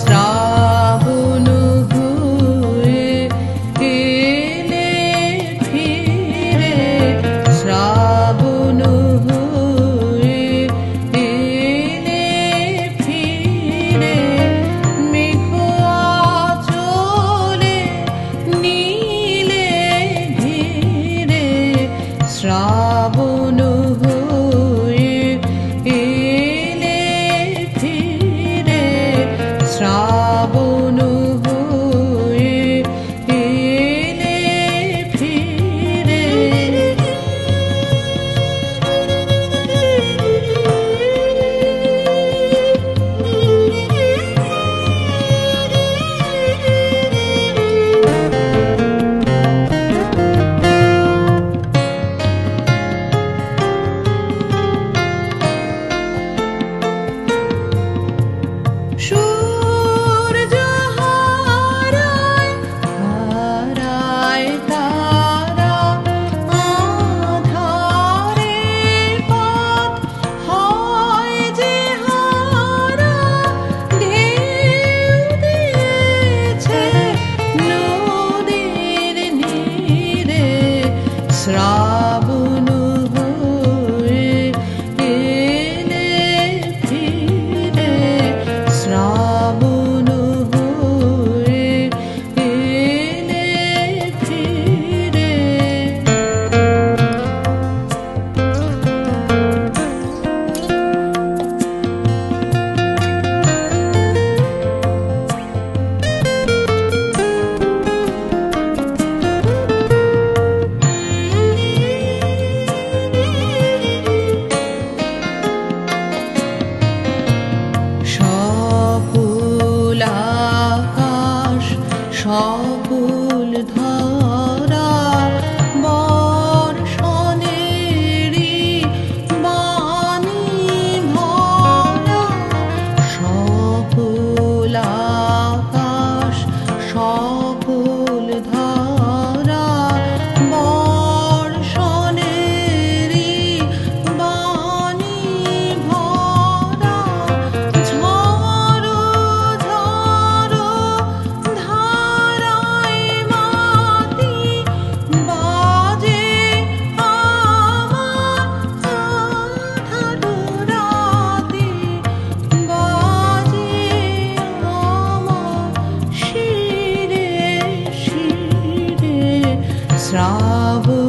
শ্রাবণ হয়ে এলে ফিরে, শ্রাবণ হয়ে এলে ফিরে, মেঘ আঁচলে নীলে ঘিরে, শ্রাবণ হয়ে এলে ফিরে, শ্রাবণ হয়ে এলে ফিরে। সূর্য হারায় হারায় তারা, আঁধারে পথ হয় যে হারা, ঢেউ দিয়েছে নদীর নীরে, শ্রাবণ হয়ে এলে ফিরে, শ্রাবণ হয়ে এলে ফিরে। সফল আকাশ সফল ধরা, বর্ষণেরই বাণী ভরা, সফল আকাশ সফল ধরা, বর্ষণেরই বাণী ভরা, ঝড়ো ঝড়ো ধারায় মাটি বাজে আমার, আঁধারো রাতে বাজে আমার, শিরে শিরে শ্রাবণ